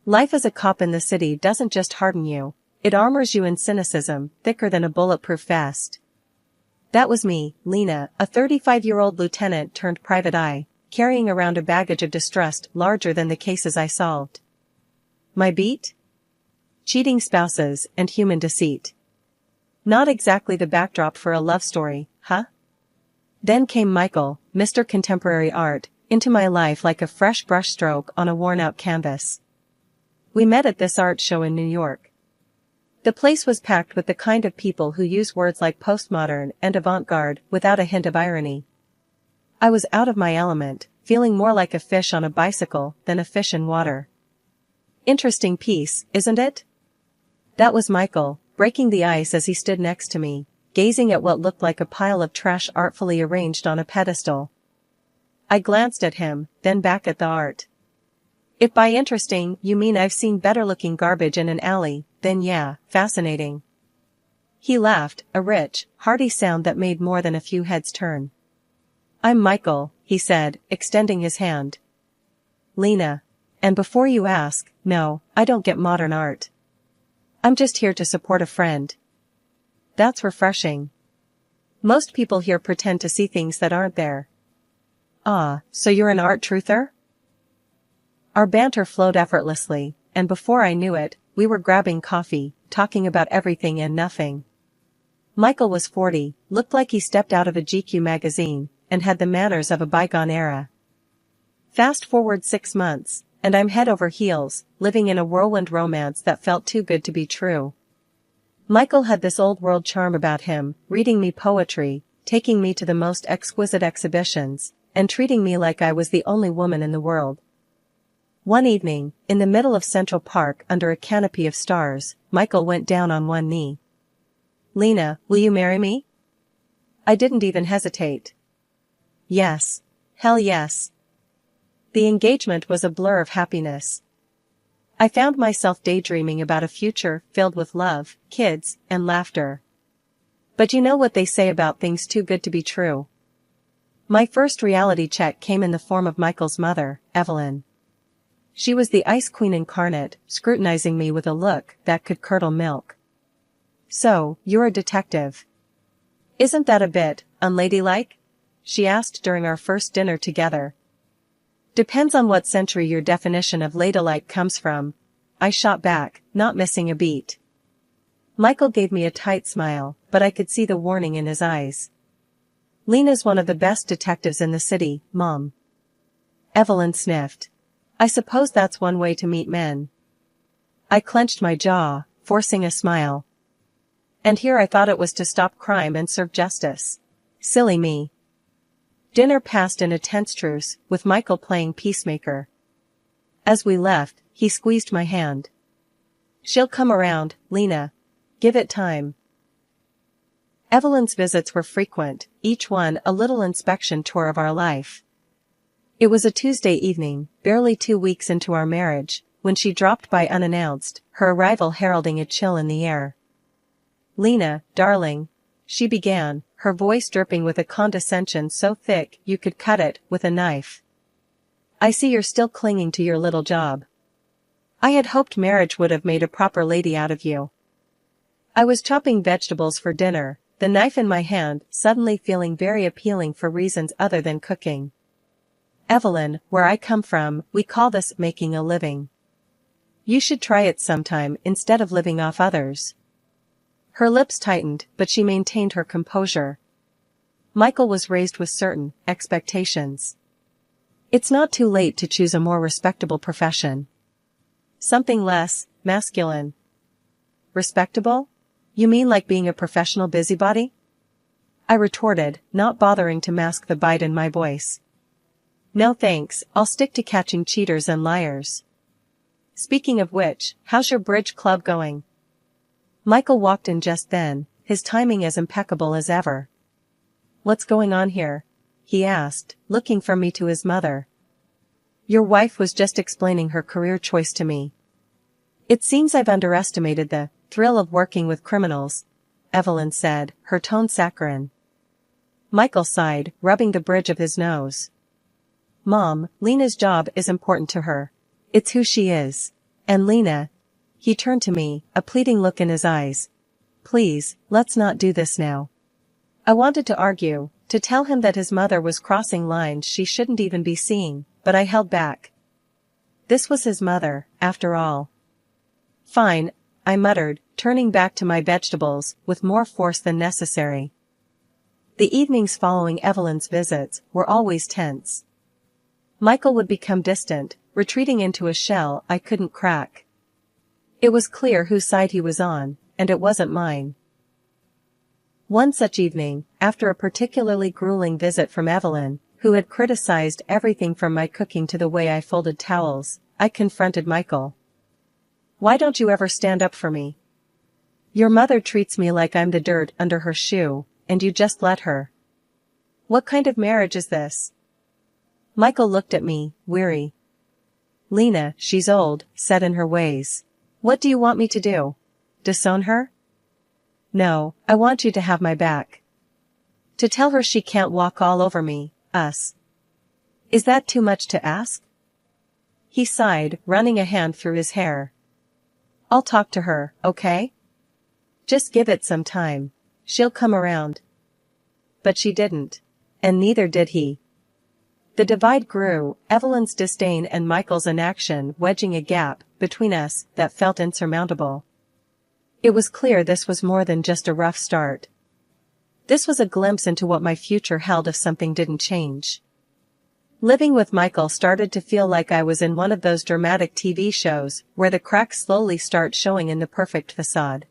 Life as a cop in the city doesn't just harden you, it armors you in cynicism, thicker than a bulletproof vest. That was me, Lena, a 35-year-old lieutenant turned private eye, carrying around a baggage of distrust larger than the cases I solved. My beat? Cheating spouses and human deceit. Not exactly the backdrop for a love story, huh? Then came Michael, Mr. Contemporary Art, into my life like a fresh brushstroke on a worn-out canvas. We met at this art show in New York. The place was packed with the kind of people who use words like postmodern and avant-garde without a hint of irony. I was out of my element, feeling more like a fish on a bicycle than a fish in water. Interesting piece, isn't it? That was Michael, breaking the ice as he stood next to me, gazing at what looked like a pile of trash artfully arranged on a pedestal. I glanced at him, then back at the art. If by interesting you mean I've seen better-looking garbage in an alley, then yeah, fascinating. He laughed, a rich, hearty sound that made more than a few heads turn. I'm Michael, he said, extending his hand. Lena. And before you ask, no, I don't get modern art. I'm just here to support a friend. That's refreshing. Most people here pretend to see things that aren't there. Ah, so you're an art truther? Our banter flowed effortlessly, and before I knew it, we were grabbing coffee, talking about everything and nothing. Michael was 40, looked like he stepped out of a GQ magazine, and had the manners of a bygone era. Fast forward 6 months, and I'm head over heels, living in a whirlwind romance that felt too good to be true. Michael had this old-world charm about him, reading me poetry, taking me to the most exquisite exhibitions, and treating me like I was the only woman in the world. One evening, in the middle of Central Park under a canopy of stars, Michael went down on one knee. Lena, will you marry me? I didn't even hesitate. Yes. Hell yes. The engagement was a blur of happiness. I found myself daydreaming about a future filled with love, kids, and laughter. But you know what they say about things too good to be true. My first reality check came in the form of Michael's mother, Evelyn. She was the ice queen incarnate, scrutinizing me with a look that could curdle milk. So, you're a detective. Isn't that a bit unladylike? She asked during our first dinner together. Depends on what century your definition of ladylike comes from. I shot back, not missing a beat. Michael gave me a tight smile, but I could see the warning in his eyes. Lena's one of the best detectives in the city, Mom. Evelyn sniffed. I suppose that's one way to meet men. I clenched my jaw, forcing a smile. And here I thought it was to stop crime and serve justice. Silly me. Dinner passed in a tense truce, with Michael playing peacemaker. As we left, he squeezed my hand. She'll come around, Lena. Give it time. Evelyn's visits were frequent, each one a little inspection tour of our life. It was a Tuesday evening, barely 2 weeks into our marriage, when she dropped by unannounced, her arrival heralding a chill in the air. Lena, darling, she began, her voice dripping with a condescension so thick you could cut it with a knife. I see you're still clinging to your little job. I had hoped marriage would have made a proper lady out of you. I was chopping vegetables for dinner, the knife in my hand suddenly feeling very appealing for reasons other than cooking. Evelyn, where I come from, we call this making a living. You should try it sometime instead of living off others. Her lips tightened, but she maintained her composure. Michael was raised with certain expectations. It's not too late to choose a more respectable profession. Something less masculine. Respectable? You mean like being a professional busybody? I retorted, not bothering to mask the bite in my voice. No thanks, I'll stick to catching cheaters and liars. Speaking of which, how's your bridge club going? Michael walked in just then, his timing as impeccable as ever. What's going on here? He asked, looking from me to his mother. Your wife was just explaining her career choice to me. It seems I've underestimated the thrill of working with criminals, Evelyn said, her tone saccharine. Michael sighed, rubbing the bridge of his nose. Mom, Lena's job is important to her. It's who she is. And Lena? He turned to me, a pleading look in his eyes. Please, let's not do this now. I wanted to argue, to tell him that his mother was crossing lines she shouldn't even be seeing, but I held back. This was his mother, after all. Fine, I muttered, turning back to my vegetables, with more force than necessary. The evenings following Evelyn's visits were always tense. Michael would become distant, retreating into a shell I couldn't crack. It was clear whose side he was on, and it wasn't mine. One such evening, after a particularly grueling visit from Evelyn, who had criticized everything from my cooking to the way I folded towels, I confronted Michael. Why don't you ever stand up for me? Your mother treats me like I'm the dirt under her shoe, and you just let her. What kind of marriage is this? Michael looked at me, weary. Lena, she's old, set in her ways. What do you want me to do? Disown her? No, I want you to have my back. To tell her she can't walk all over me, us. Is that too much to ask? He sighed, running a hand through his hair. I'll talk to her, okay? Just give it some time. She'll come around. But she didn't. And neither did he. The divide grew, Evelyn's disdain and Michael's inaction wedging a gap between us that felt insurmountable. It was clear this was more than just a rough start. This was a glimpse into what my future held if something didn't change. Living with Michael started to feel like I was in one of those dramatic TV shows where the cracks slowly start showing in the perfect facade.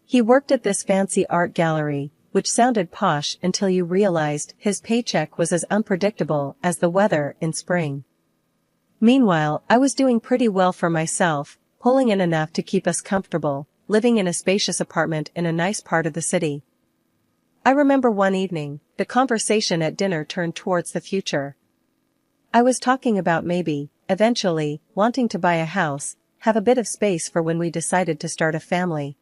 He worked at this fancy art gallery, which sounded posh until you realized his paycheck was as unpredictable as the weather in spring. Meanwhile, I was doing pretty well for myself, pulling in enough to keep us comfortable, living in a spacious apartment in a nice part of the city. I remember one evening, the conversation at dinner turned towards the future. I was talking about maybe, eventually, wanting to buy a house, have a bit of space for when we decided to start a family.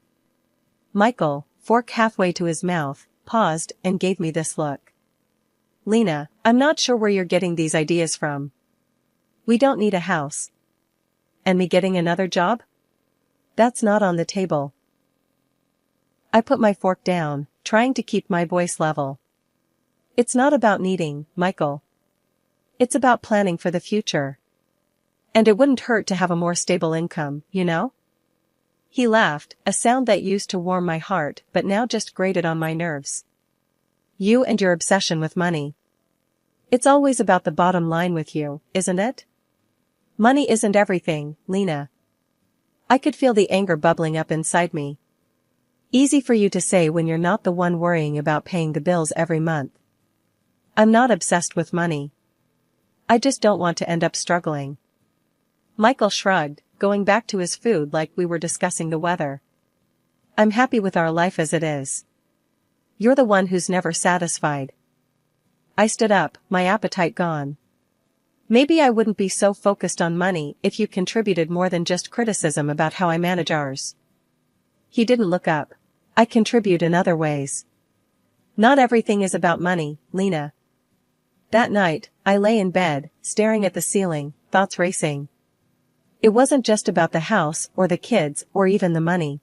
Michael, fork halfway to his mouth, paused and gave me this look. Lena, I'm not sure where you're getting these ideas from. We don't need a house. And me getting another job? That's not on the table. I put my fork down, trying to keep my voice level. It's not about needing, Michael. It's about planning for the future. And it wouldn't hurt to have a more stable income, you know? He laughed, a sound that used to warm my heart but now just grated on my nerves. You and your obsession with money. It's always about the bottom line with you, isn't it? Money isn't everything, Lena. I could feel the anger bubbling up inside me. Easy for you to say when you're not the one worrying about paying the bills every month. I'm not obsessed with money. I just don't want to end up struggling. Michael shrugged, going back to his food like we were discussing the weather. I'm happy with our life as it is. You're the one who's never satisfied. I stood up, my appetite gone. Maybe I wouldn't be so focused on money if you contributed more than just criticism about how I manage ours. He didn't look up. I contribute in other ways. Not everything is about money, Lena. That night, I lay in bed, staring at the ceiling, thoughts racing. It wasn't just about the house or the kids or even the money.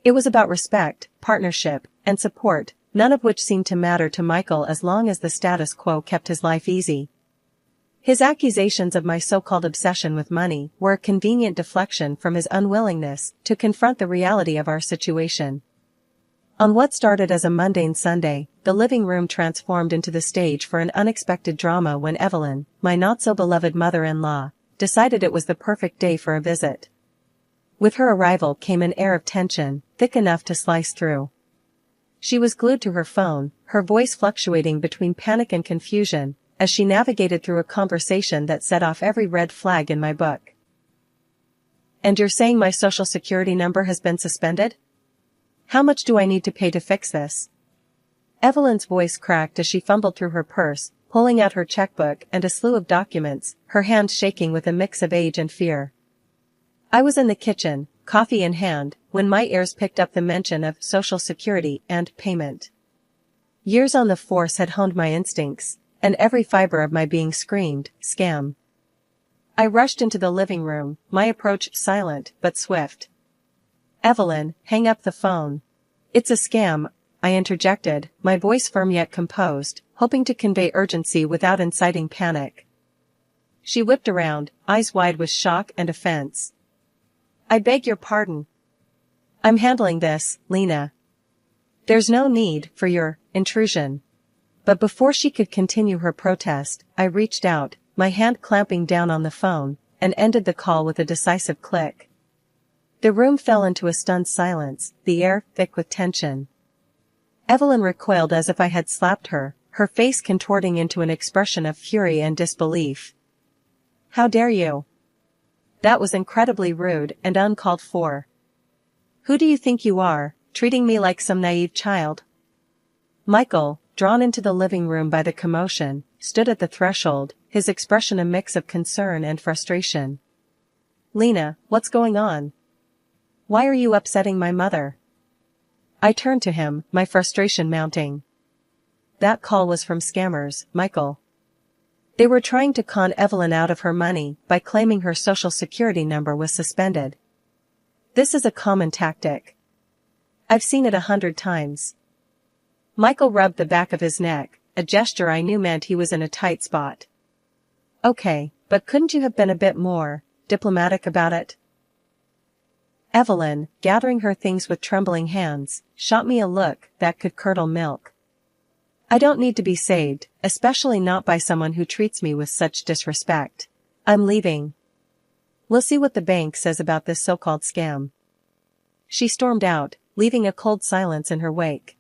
It was about respect, partnership, and support, none of which seemed to matter to Michael as long as the status quo kept his life easy. His accusations of my so-called obsession with money were a convenient deflection from his unwillingness to confront the reality of our situation. On what started as a mundane Sunday, the living room transformed into the stage for an unexpected drama when Evelyn, my not-so-beloved mother-in-law, decided it was the perfect day for a visit. With her arrival came an air of tension, thick enough to slice through. She was glued to her phone, her voice fluctuating between panic and confusion, as she navigated through a conversation that set off every red flag in my book. And you're saying my social security number has been suspended? How much do I need to pay to fix this? Evelyn's voice cracked as she fumbled through her purse, pulling out her checkbook and a slew of documents, her hand shaking with a mix of age and fear. I was in the kitchen, coffee in hand, when my ears picked up the mention of Social Security and payment. Years on the force had honed my instincts, and every fiber of my being screamed, scam. I rushed into the living room, my approach silent but swift. Evelyn, hang up the phone. It's a scam, I interjected, my voice firm yet composed, hoping to convey urgency without inciting panic. She whipped around, eyes wide with shock and offense. I beg your pardon. I'm handling this, Lena. There's no need for your intrusion. But before she could continue her protest, I reached out, my hand clamping down on the phone, and ended the call with a decisive click. The room fell into a stunned silence, the air thick with tension. Evelyn recoiled as if I had slapped her, her face contorting into an expression of fury and disbelief. How dare you? That was incredibly rude and uncalled for. Who do you think you are, treating me like some naive child? Michael, drawn into the living room by the commotion, stood at the threshold, his expression a mix of concern and frustration. Lena, what's going on? Why are you upsetting my mother? I turned to him, my frustration mounting. That call was from scammers, Michael. They were trying to con Evelyn out of her money by claiming her social security number was suspended. This is a common tactic. I've seen it 100 times. Michael rubbed the back of his neck, a gesture I knew meant he was in a tight spot. Okay, but couldn't you have been a bit more diplomatic about it? Evelyn, gathering her things with trembling hands, shot me a look that could curdle milk. I don't need to be saved, especially not by someone who treats me with such disrespect. I'm leaving. We'll see what the bank says about this so-called scam. She stormed out, leaving a cold silence in her wake.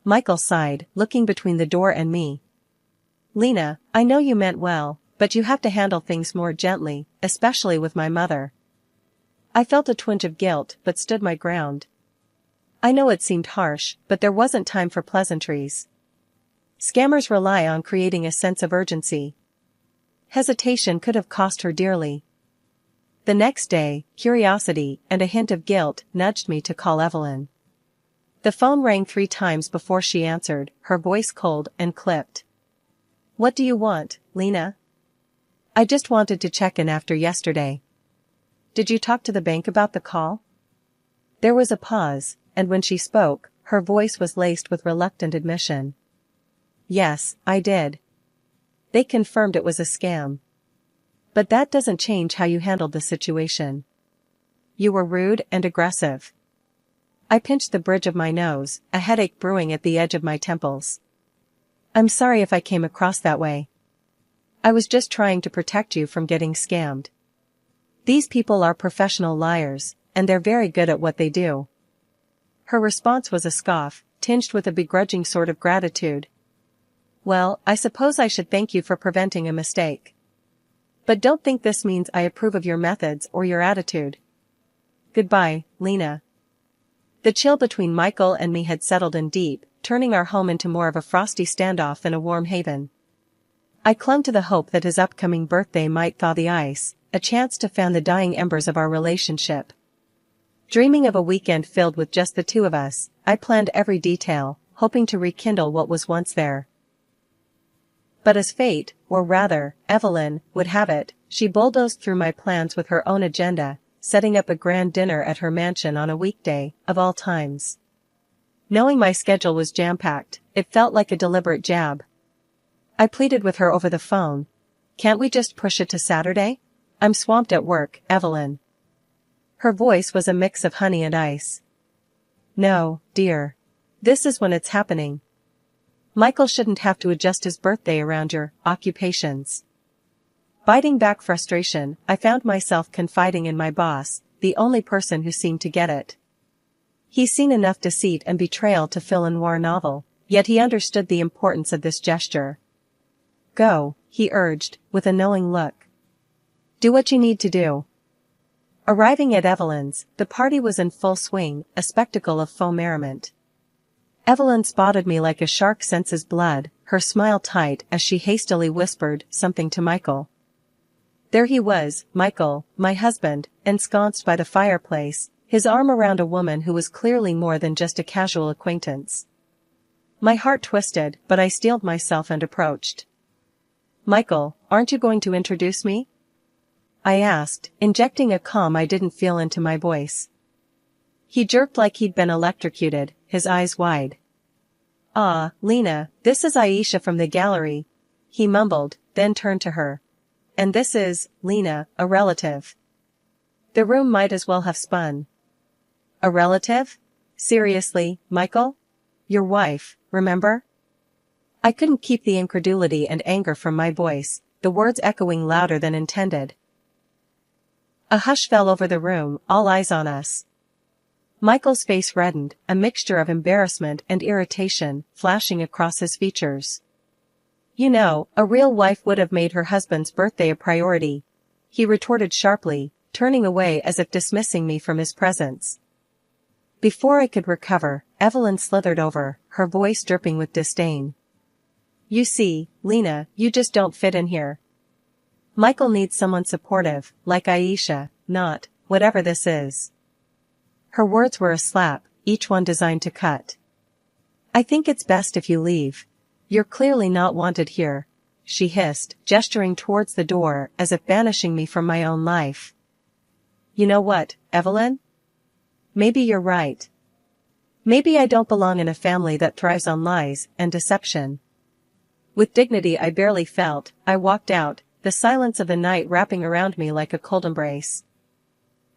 Michael sighed, looking between the door and me. Lena, I know you meant well, but you have to handle things more gently, especially with my mother. I felt a twinge of guilt but stood my ground. I know it seemed harsh, but there wasn't time for pleasantries. Scammers rely on creating a sense of urgency. Hesitation could have cost her dearly. The next day, curiosity and a hint of guilt nudged me to call Evelyn. The phone rang 3 times before she answered, her voice cold and clipped. What do you want, Lena? I just wanted to check in after yesterday. Did you talk to the bank about the call? There was a pause, and when she spoke, her voice was laced with reluctant admission. Yes, I did. They confirmed it was a scam. But that doesn't change how you handled the situation. You were rude and aggressive. I pinched the bridge of my nose, a headache brewing at the edge of my temples. I'm sorry if I came across that way. I was just trying to protect you from getting scammed. These people are professional liars, and they're very good at what they do. Her response was a scoff, tinged with a begrudging sort of gratitude. Well, I suppose I should thank you for preventing a mistake. But don't think this means I approve of your methods or your attitude. Goodbye, Lena. The chill between Michael and me had settled in deep, turning our home into more of a frosty standoff than a warm haven. I clung to the hope that his upcoming birthday might thaw the ice, a chance to fan the dying embers of our relationship. Dreaming of a weekend filled with just the two of us, I planned every detail, hoping to rekindle what was once there. But as fate, or rather, Evelyn, would have it, she bulldozed through my plans with her own agenda, setting up a grand dinner at her mansion on a weekday, of all times. Knowing my schedule was jam-packed, it felt like a deliberate jab. I pleaded with her over the phone. Can't we just push it to Saturday? I'm swamped at work, Evelyn. Her voice was a mix of honey and ice. No, dear. This is when it's happening. Michael shouldn't have to adjust his birthday around your occupations. Biting back frustration, I found myself confiding in my boss, the only person who seemed to get it. He's seen enough deceit and betrayal to fill a noir novel, yet he understood the importance of this gesture. Go, he urged, with a knowing look. Do what you need to do. Arriving at Evelyn's, the party was in full swing, a spectacle of faux merriment. Evelyn spotted me like a shark senses blood, her smile tight as she hastily whispered something to Michael. There he was, Michael, my husband, ensconced by the fireplace, his arm around a woman who was clearly more than just a casual acquaintance. My heart twisted, but I steeled myself and approached. Michael, aren't you going to introduce me? I asked, injecting a calm I didn't feel into my voice. He jerked like he'd been electrocuted, his eyes wide. "Ah, Lena, this is Aisha from the gallery," he mumbled, then turned to her. "And this is, Lena, a relative." The room might as well have spun. "A relative? Seriously, Michael? Your wife, remember?" I couldn't keep the incredulity and anger from my voice, the words echoing louder than intended. A hush fell over the room, all eyes on us. Michael's face reddened, a mixture of embarrassment and irritation flashing across his features. "You know, a real wife would have made her husband's birthday a priority," he retorted sharply, turning away as if dismissing me from his presence. Before I could recover, Evelyn slithered over, her voice dripping with disdain. "You see, Lena, you just don't fit in here. Michael needs someone supportive, like Aisha, not, whatever this is." Her words were a slap, each one designed to cut. "I think it's best if you leave. You're clearly not wanted here," she hissed, gesturing towards the door as if banishing me from my own life. "You know what, Evelyn? Maybe you're right. Maybe I don't belong in a family that thrives on lies and deception." With dignity I barely felt, I walked out, the silence of the night wrapping around me like a cold embrace.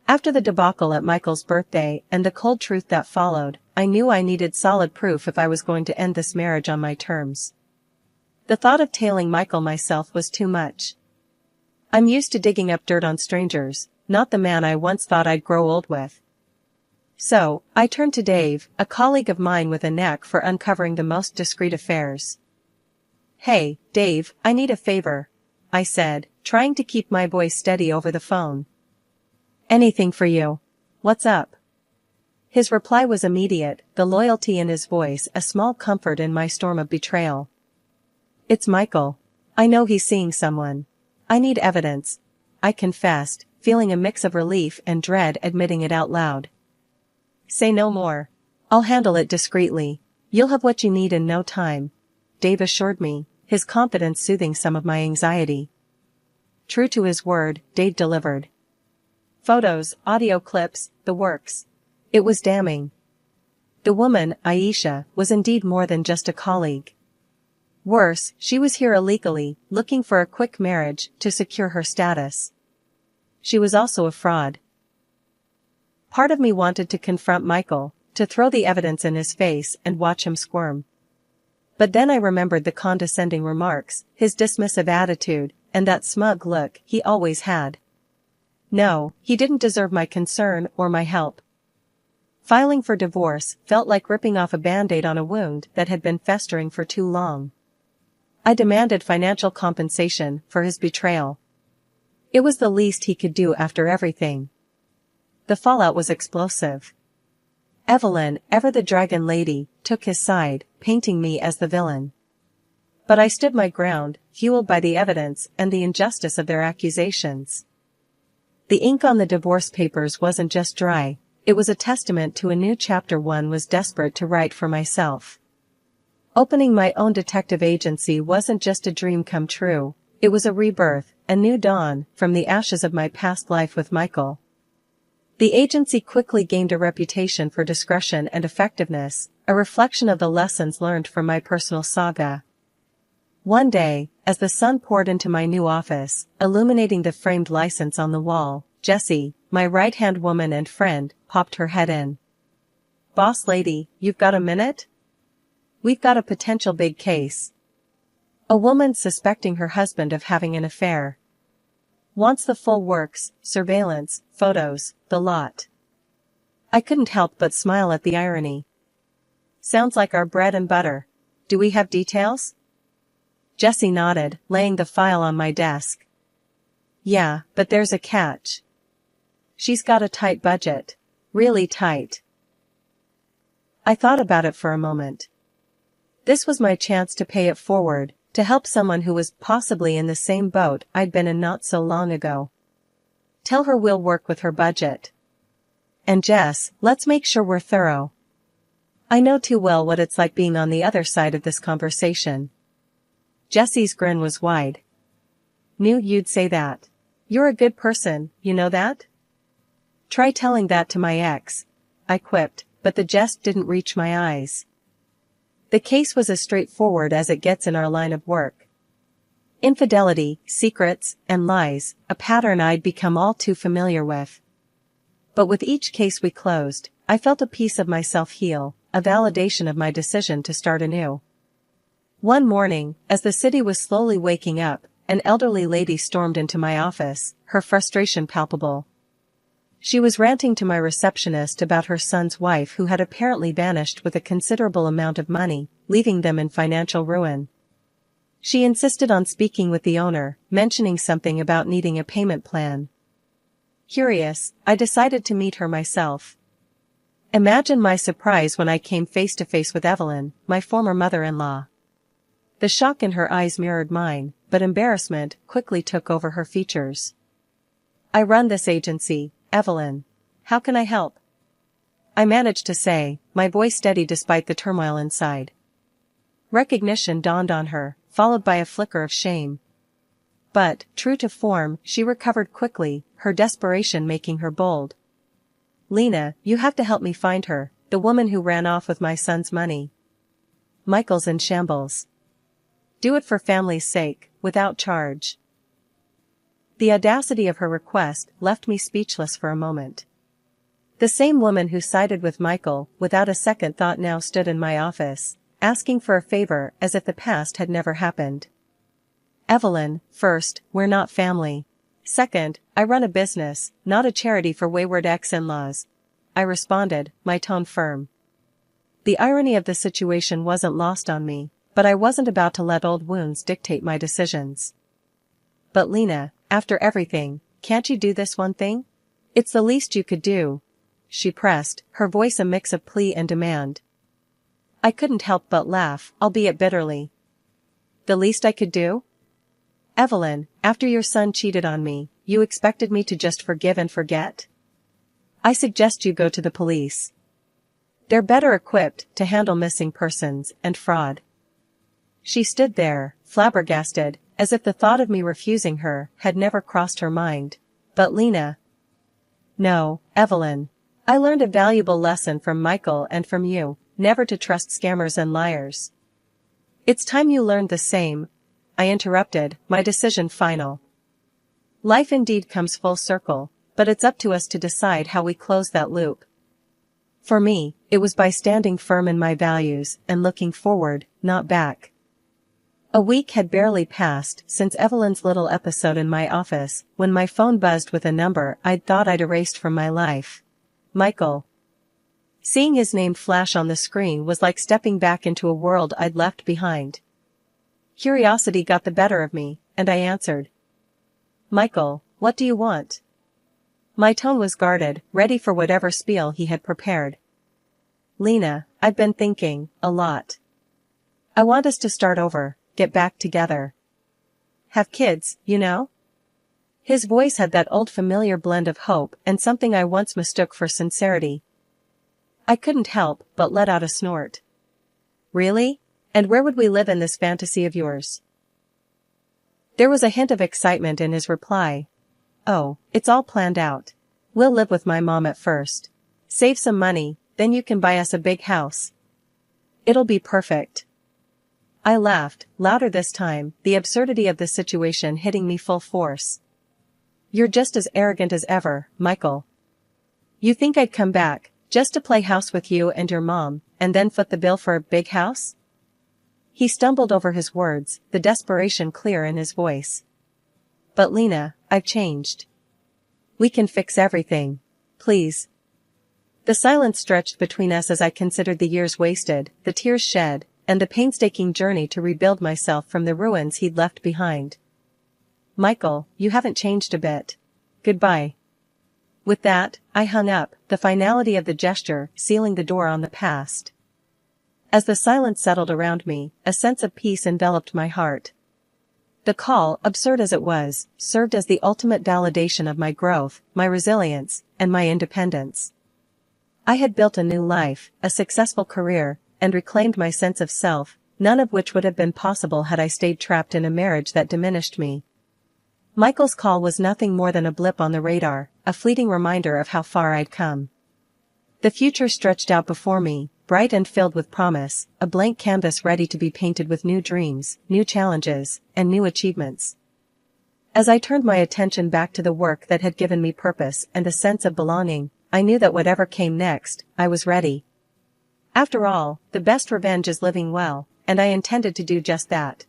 After the debacle at Michael's birthday and the cold truth that followed, I knew I needed solid proof if I was going to end this marriage on my terms. The thought of tailing Michael myself was too much. I'm used to digging up dirt on strangers, not the man I once thought I'd grow old with. So, I turned to Dave, a colleague of mine with a knack for uncovering the most discreet affairs. "Hey, Dave, I need a favor," I said, trying to keep my voice steady over the phone. "Anything for you. What's up?" His reply was immediate, the loyalty in his voice a small comfort in my storm of betrayal. "It's Michael. I know he's seeing someone. I need evidence," I confessed, feeling a mix of relief and dread admitting it out loud. "Say no more. I'll handle it discreetly. You'll have what you need in no time," Dave assured me, his confidence soothing some of my anxiety. True to his word, Dave delivered. Photos, audio clips, the works. It was damning. The woman, Aisha, was indeed more than just a colleague. Worse, she was here illegally, looking for a quick marriage to secure her status. She was also a fraud. Part of me wanted to confront Michael, to throw the evidence in his face and watch him squirm. But then I remembered the condescending remarks, his dismissive attitude, and that smug look he always had. No, he didn't deserve my concern or my help. Filing for divorce felt like ripping off a band-aid on a wound that had been festering for too long. I demanded financial compensation for his betrayal. It was the least he could do after everything. The fallout was explosive. Evelyn, ever the dragon lady, took his side, painting me as the villain. But I stood my ground, fueled by the evidence and the injustice of their accusations. The ink on the divorce papers wasn't just dry, it was a testament to a new chapter one was desperate to write for myself. Opening my own detective agency wasn't just a dream come true, it was a rebirth, a new dawn, from the ashes of my past life with Michael. The agency quickly gained a reputation for discretion and effectiveness, a reflection of the lessons learned from my personal saga. One day, as the sun poured into my new office, illuminating the framed license on the wall, Jessie, my right-hand woman and friend, popped her head in. "Boss lady, you've got a minute? We've got a potential big case. A woman suspecting her husband of having an affair. Wants the full works, surveillance, photos, the lot." I couldn't help but smile at the irony. "Sounds like our bread and butter. Do we have details?" Jessie nodded, laying the file on my desk. "Yeah, but there's a catch. She's got a tight budget. Really tight." I thought about it for a moment. This was my chance to pay it forward, to help someone who was possibly in the same boat I'd been in not so long ago. Tell her we'll work with her budget. And Jess, let's make sure we're thorough. I know too well what it's like being on the other side of this conversation. Jessie's grin was wide. "Knew you'd say that. You're a good person, you know that? Try telling that to my ex, I quipped, but the jest didn't reach my eyes. The case was as straightforward as it gets in our line of work. Infidelity, secrets, and lies, a pattern I'd become all too familiar with. But with each case we closed, I felt a piece of myself heal, a validation of my decision to start anew. One morning, as the city was slowly waking up, an elderly lady stormed into my office, her frustration palpable. She was ranting to my receptionist about her son's wife who had apparently vanished with a considerable amount of money, leaving them in financial ruin. She insisted on speaking with the owner, mentioning something about needing a payment plan. Curious, I decided to meet her myself. Imagine my surprise when I came face to face with Evelyn, my former mother-in-law. The shock in her eyes mirrored mine, but embarrassment quickly took over her features. I run this agency, Evelyn. How can I help? I managed to say, my voice steady despite the turmoil inside. Recognition dawned on her, followed by a flicker of shame. But, true to form, she recovered quickly, her desperation making her bold. Lena, you have to help me find her, the woman who ran off with my son's money. Michael's in shambles. Do it for family's sake, without charge. The audacity of her request left me speechless for a moment. The same woman who sided with Michael without a second thought now stood in my office, asking for a favor as if the past had never happened. Evelyn, first, we're not family. Second, I run a business, not a charity for wayward ex-in-laws. I responded, my tone firm. The irony of the situation wasn't lost on me, but I wasn't about to let old wounds dictate my decisions. But Lena, after everything, can't you do this one thing? It's the least you could do. She pressed, her voice a mix of plea and demand. I couldn't help but laugh, albeit bitterly. The least I could do? Evelyn, after your son cheated on me, you expected me to just forgive and forget? I suggest you go to the police. They're better equipped to handle missing persons and fraud. She stood there, flabbergasted, as if the thought of me refusing her had never crossed her mind. But Lena. No, Evelyn. I learned a valuable lesson from Michael and from you, never to trust scammers and liars. It's time you learned the same, I interrupted, my decision final. Life indeed comes full circle, but it's up to us to decide how we close that loop. For me, it was by standing firm in my values and looking forward, not back. A week had barely passed since Evelyn's little episode in my office, when my phone buzzed with a number I'd thought I'd erased from my life. Michael. Seeing his name flash on the screen was like stepping back into a world I'd left behind. Curiosity got the better of me, and I answered. Michael, what do you want? My tone was guarded, ready for whatever spiel he had prepared. Lena, I've been thinking, a lot. I want us to start over, get back together. Have kids, you know? His voice had that old familiar blend of hope and something I once mistook for sincerity. I couldn't help but let out a snort. Really? And where would we live in this fantasy of yours? There was a hint of excitement in his reply. Oh, it's all planned out. We'll live with my mom at first. Save some money, then you can buy us a big house. It'll be perfect. I laughed, louder this time, the absurdity of the situation hitting me full force. You're just as arrogant as ever, Michael. You think I'd come back, just to play house with you and your mom, and then foot the bill for a big house? He stumbled over his words, the desperation clear in his voice. But Lena, I've changed. We can fix everything. Please. The silence stretched between us as I considered the years wasted, the tears shed, and the painstaking journey to rebuild myself from the ruins he'd left behind. Michael, you haven't changed a bit. Goodbye. With that, I hung up, the finality of the gesture sealing the door on the past. As the silence settled around me, a sense of peace enveloped my heart. The call, absurd as it was, served as the ultimate validation of my growth, my resilience, and my independence. I had built a new life, a successful career, and reclaimed my sense of self, none of which would have been possible had I stayed trapped in a marriage that diminished me. Michael's call was nothing more than a blip on the radar, a fleeting reminder of how far I'd come. The future stretched out before me, bright and filled with promise, a blank canvas ready to be painted with new dreams, new challenges, and new achievements. As I turned my attention back to the work that had given me purpose and a sense of belonging, I knew that whatever came next, I was ready. After all, the best revenge is living well, and I intended to do just that.